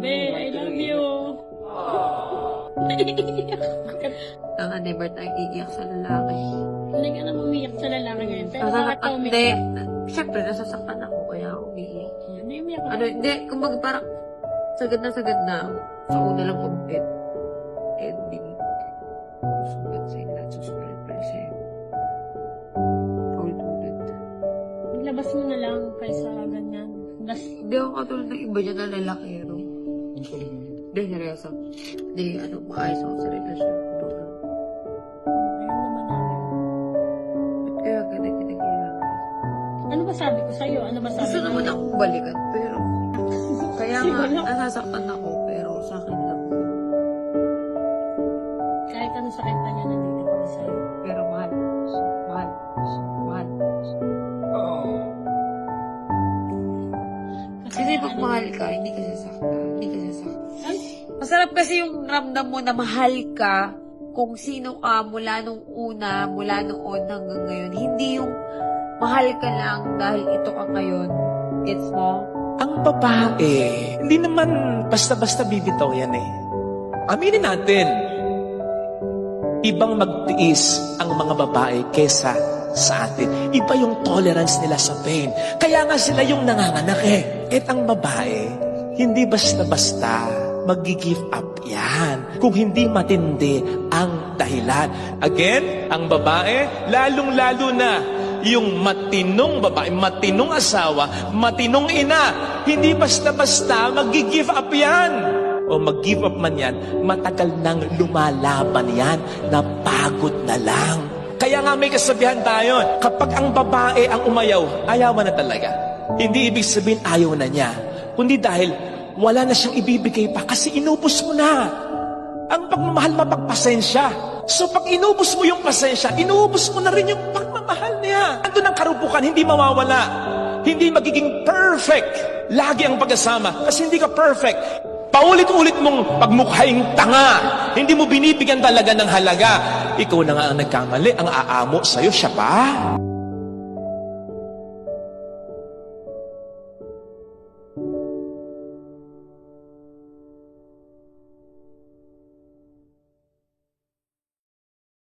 Be, I love you. Tanga, never tayong iiyak sa lalaki. Hindi ka na umiyak sa lalaki ngayon. Pero bakit ka Nasasaktan, hindi. umiyak? Siyempre, nasasaktan ako, kaya umiiyak. Hindi umiyak ka. Ano, hindi, kumbaga parang sagad na ako. Sa una lang kumpit. Ending. Sugat sa'yo lahat, susulit pa rin sa'yo. Paulit-ulit. Ilabas mo na lang kaysa ganyan. Hindi ako katulad ng iba dyan na lalakero. Hindi, seryoso. Hindi, maayos ako sa relasyon. Kumbaga. Ayun naman namin. Ba't kaya kailangan? Ano ba sabi ko sa'yo? Ano ba sabi Gusto ko? naman akong balikan, pero kaya nga, Siguro. nasasaktan ako, pero sa akin lang. Kahit ano sakit na niya, nandito kami sa'yo. Pero mahal. Mahal. Mahal. Kasi pag mahal ka, hindi ka sasaktan. Hindi ka sasaktan. Masarap kasi yung ramdam mo na mahal ka kung sino ka mula nung una, mula noon hanggang ngayon. Hindi yung mahal ka lang dahil ito ka ngayon. Gets mo? Ang babae, hindi naman basta-basta bibitaw yan eh. Aminin natin, ibang magtiis ang mga babae kesa sa atin. Iba yung tolerance nila sa pain. Kaya nga sila yung nanganganak eh. At ang babae, hindi basta-basta mag-give up yan. Kung hindi matindi ang dahilan. Again, ang babae, lalong-lalo na yung matinong babae, matinong asawa, matinong ina, hindi basta-basta mag-give up yan. O mag-give up man yan, matagal nang lumalaban yan, napagod na lang. Kaya nga may kasabihan tayo, kapag ang babae ang umayaw, ayawan na talaga. Hindi ibig sabihin ayaw na niya, kundi dahil wala na siyang ibibigay pa kasi inubos mo na. Ang pagmamahal mapagpasensya. So pag inubos mo yung pasensya, inubos mo na rin yung pagmamahal niya. Andun ang karupukan, hindi mawawala. Hindi magiging perfect. Lagi ang pag-asama kasi hindi ka perfect. Paulit-ulit mong pagmukhaing tanga. Hindi mo binibigyan talaga ng halaga. Ikaw na nga ang nagkamali, ang aamo sa'yo, siya pa.